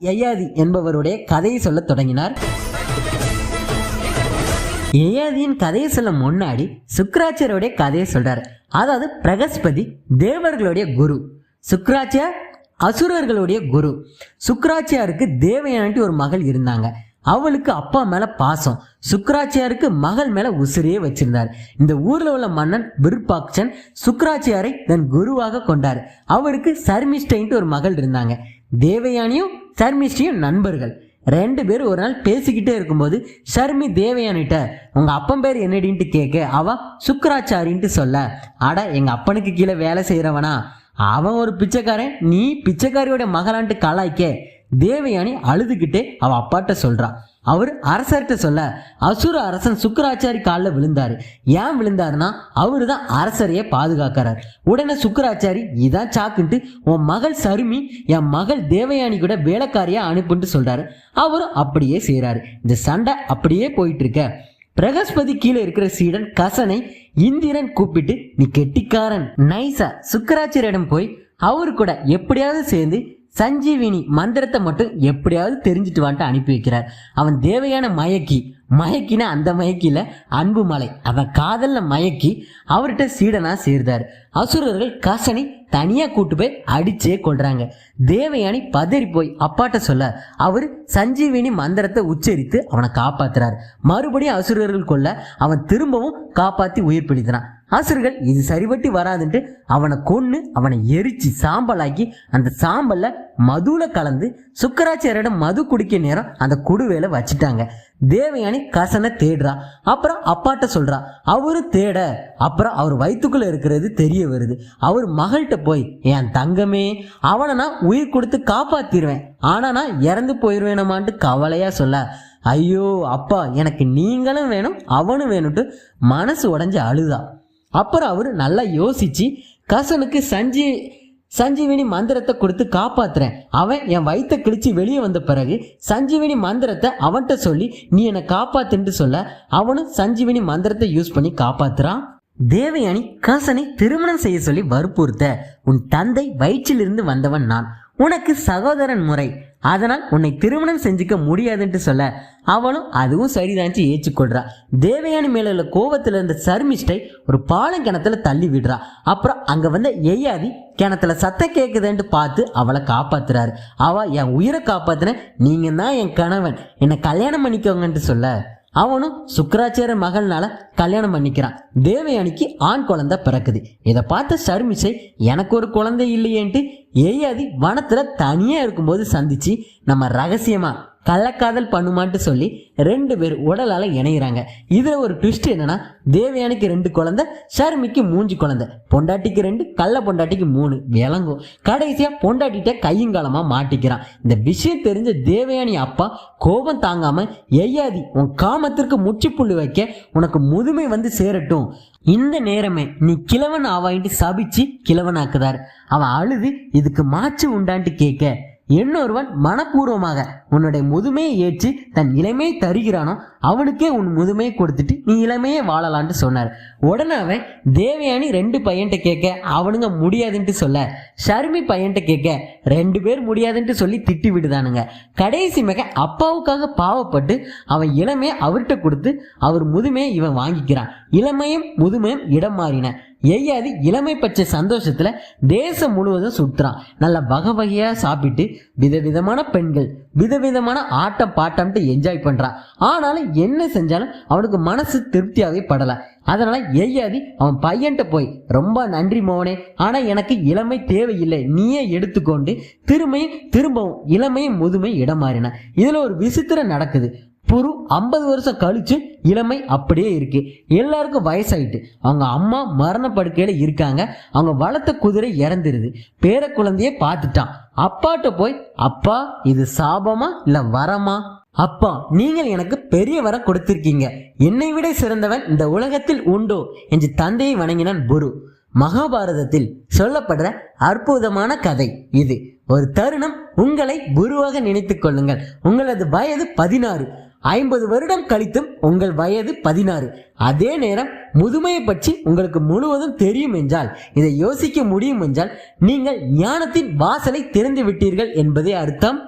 யயாதி என்பவருடைய கதையை சொல்ல தொடங்கினார். யயாதியின் கதையை சொல்ல முன்னாடி சுக்கிராச்சாரியோடைய கதையை சொல்றாரு. அதாவது பிரகஸ்பதி தேவர்களுடைய குரு, சுக்கிராச்சார் அசுரர்களுடைய குரு. சுக்கிராச்சாருக்கு தேவயானிட்டு ஒரு மகள் இருந்தாங்க. அவளுக்கு அப்பா மேல பாசம், சுக்கிராச்சாருக்கு மகள் மேல உசிரியே வச்சிருந்தார். இந்த ஊர்ல உள்ள மன்னன் விருப்பாக்சன் சுக்கிராச்சாரை தன் குருவாக கொண்டார். அவருக்கு சர்மிஷ்டைன்ட்டு ஒரு மகள் இருந்தாங்க. தேவயானியும் சர்மிஷ்டையும் நண்பர்கள். 2 பேரும் ஒரு நாள் பேசிக்கிட்டே இருக்கும்போது ஷர்மி தேவயானிட்ட உங்க அப்பன் பேர் என்னடின்ட்டு கேட்க, அவ சுக்கிராச்சாரின்ட்டு சொல்ல, அட எங்க அப்பனுக்கு கீழே வேலை செய்யறவனா, அவன் ஒரு பிச்சைக்காரன், நீ பிச்சைக்காரியோட மகளான்ட்டு கலாய்க்க. தேவயானி அழுதுகிட்டே அவ அப்பாட்ட சொல்றா. அவர் அரசர்கிட்ட சொல்ல, அசுர அரசன் சுக்கிராச்சாரி காலில் விழுந்தாரு. ஏன் விழுந்தாருன்னா அவரு தான் அரசரையே பாதுகாக்கிறார். உடனே சுக்கிராச்சாரி இதான் சாக்குன்ட்டு உன் மகள் சருமி என் மகள் தேவயானி கூட வேலைக்காரியா அனுப்புன்ட்டு சொல்றாரு. அவரும் அப்படியே செய்யறாரு. இந்த சண்டை அப்படியே போயிட்டு இருக்க பிரகஸ்பதி கீழே இருக்கிற சீடன் கசனை இந்திரன் கூப்பிட்டு, நீ கெட்டிக்காரன், நைசா சுக்கிராச்சாரியிடம் போய் அவரு கூட எப்படியாவது சேர்ந்து சஞ்சீவினி மந்திரத்தை மட்டும் எப்படியாவது தெரிஞ்சுட்டு வந்துட்டு அனுப்பி வைக்கிறார். அவன் தேவையான மயக்கின அந்த மயக்கில அன்பு மலை, அவன் காதல்ல மயக்கி அவர்கிட்ட சீடனா சேர்ந்தார். அசுரர்கள் கசனை தனியா கூட்டு போய் அடிச்சே கொள்றாங்க. தேவயானி பதறி போய் அப்பாட்ட சொல்ல, அவர் சஞ்சீவினி மந்திரத்தை உச்சரித்து அவனை காப்பாத்துறாரு. மறுபடியும் அசுரர்கள் கொள்ள அவன் திரும்பவும் காப்பாத்தி உயிர் பிடித்தான். அசுரர்கள் இது சரிபட்டு வராதுன்ட்டு அவனை கொன்னு அவனை எரிச்சு சாம்பலாக்கி அந்த சாம்பல்ல மதுல கலந்து சுக்கிராச்சாரியிடம் மது குடிக்க நேரம் அந்த குடுவேல வச்சுட்டாங்க. தேவயானி கசனை தேடுறா. அப்புறம் அப்பாட்ட சொல்றா. அவரு தேட அப்புறம் அவர் வயிற்றுக்குள்ள இருக்கிறது தெரிய வருது. அவர் மகள்கிட்ட போய், என் தங்கமே, அவனை நான் உயிர் கொடுத்து காப்பாத்திடுவேன், ஆனா நான் இறந்து போயிடுவேனமான்ட்டு கவலையா சொல்ல, ஐயோ அப்பா, எனக்கு நீங்களும் வேணும் அவனும் வேணும்ட்டு மனசு உடைஞ்சு அழுதா. அப்புறம் அவரு நல்லா யோசிச்சு கசனுக்கு சஞ்சீவினி மந்திரத்தை கொடுத்து காப்பாத்துறேன், அவன் என் வயிற்ற கிழிச்சு வெளியே வந்த பிறகு சஞ்சீவினி மந்திரத்தை அவன்கிட்ட சொல்லி நீ என்னை காப்பாத்துன்னு சொல்ல, அவனும் சஞ்சீவினி மந்திரத்தை யூஸ் பண்ணி காப்பாத்துறான். தேவயானி கசனை திருமணம் செய்ய சொல்லி வற்புறுத்த, உன் தந்தை வயிற்றிலிருந்து வந்தவன் நான், உனக்கு சகோதரன் முறை, அதனால் உன்னை திருமணம் செஞ்சுக்க முடியாதுன்ட்டு சொல்ல, அவனும் அதுவும் சரிதான்ச்சு ஏற்றுக்கொள்றா. தேவயானி மேல உள்ள கோவத்துல இருந்த சர்மிஷ்டை ஒரு பாலம் கிணத்துல தள்ளி விடுறா. அப்புறம் அங்க வந்த யயாதி கிணத்துல சத்தம் கேட்குதுன்ட்டு பார்த்து அவளை காப்பாத்துறாரு. அவ என் உயிரை காப்பாத்துன, நீங்க தான் என் கணவன், என்னை கல்யாணம் பண்ணிக்கோங்கன்ட்டு சொல்ல, அவனும் சுக்கிராச்சாரிய மகள்னால கல்யாணம் பண்ணிக்கிறான். தேவயானிக்கு ஆண் குழந்தை பிறக்குது. இதை பார்த்த சர்மிஷை எனக்கு ஒரு குழந்தை இல்லையேன்ட்டு யயாதி வனத்துல தனியா இருக்கும்போது சந்திச்சு நம்ம ரகசியமா கள்ளக்காதல் பண்ணுமான்ட்டு சொல்லி 2 பேர் உடலால இணைகிறாங்க. இதுல ஒரு ட்விஸ்ட் என்னன்னா, தேவயானிக்கு 2 குழந்தை, ஷர்மிக்கு 3 குழந்தை, பொண்டாட்டிக்கு 2, கள்ள பொண்டாட்டிக்கு 3 விளங்கும். கடைசியா பொண்டாட்டிட்ட கையங்காலமா மாட்டிக்கிறான். இந்த விஷயம் தெரிஞ்ச தேவயானி அப்பா கோபம் தாங்காம, யயாதி உன் காமத்திற்கு முற்றுப்புள்ளி வைக்க உனக்கு முதுமை வந்து சேரட்டும், இந்த நேரமே நீ கிழவன் ஆவாயின்ட்டு சபிச்சு கிழவனாக்குதார். அவன் அழுது இதுக்கு மாற்று உண்டான்ட்டு கேட்க, இன்னொருவன் மனப்பூர்வமாக உன்னுடைய முதுமையை ஏற்று தன் இளமையை தருகிறானோ அவனுக்கே உன் முதுமையை கொடுத்துட்டு நீ இளமையே வாழலான்ட்டு சொன்னார். உடனே அவன் தேவயானி 2 பையன்ட்ட கேட்க அவனுங்க முடியாதுன்ட்டு சொல்ல, ஷர்மி பையன்ட்ட கேட்க 2 பேர் முடியாதுன்ட்டு சொல்லி திட்டி விடுதானுங்க. கடைசி மக அப்பாவுக்காக பாவப்பட்டு அவன் இளமையை அவர்கிட்ட கொடுத்து அவர் முதுமையை இவன் வாங்கிக்கிறான். இளமையும் முதுமையும் இடம் மாறின. யயாதி இளமை பச்சை சந்தோஷத்துல தேசம் முழுவதும் சுற்றுறான். நல்ல வகையா சாப்பிட்டு விதவிதமான பெண்கள், விதவிதமான ஆட்டம் பாட்டம்ட்டு என்ஜாய் பண்றான். ஆனாலும் என்ன செஞ்சாலும் அவனுக்கு மனசு திருப்தியாவே படல. அதனால யயாதி அவன் பையன்ட்ட போய், ரொம்ப நன்றி மோனே, ஆனா எனக்கு இளமை தேவையில்லை, நீயே எடுத்துக்கொண்டு திரும்பவும் இளமையும் முதுமை இடம் மாறின. இதுல ஒரு விசித்திரம் நடக்குது. புரு 50 வருஷம் கழிச்சு இளமை அப்படியே இருக்கு. எல்லாருக்கும் வயசாயிட்டு அவங்க அம்மா மரண படுக்கையில இருக்காங்க. அவங்க வளர்த்த குதிரை இறந்துருது. பேர குழந்தைய பார்த்துட்டான். அப்பாட்ட போய், அப்பா இது சாபமா இல்ல வரமா? அப்பா, நீங்கள் எனக்கு பெரிய வரம் கொடுத்திருக்கீங்க, என்னை விட சிறந்தவன் இந்த உலகத்தில் உண்டோ என்று தந்தையை வணங்கினான் புரு. மகாபாரதத்தில் சொல்லப்படுற அற்புதமான கதை இது. ஒரு தருணம் உங்களை குருவாக நினைத்துக் கொள்ளுங்கள். உங்களது வயது 16, 50 வருடம் கழித்தும் உங்கள் வயது 16. அதே நேரம் முதுமையை பற்றி உங்களுக்கு முழுவதும் தெரியும் என்றால், இதை யோசிக்க முடியும் என்றால் நீங்கள் ஞானத்தின் வாசலை திறந்து விட்டீர்கள் என்பதே அர்த்தம்.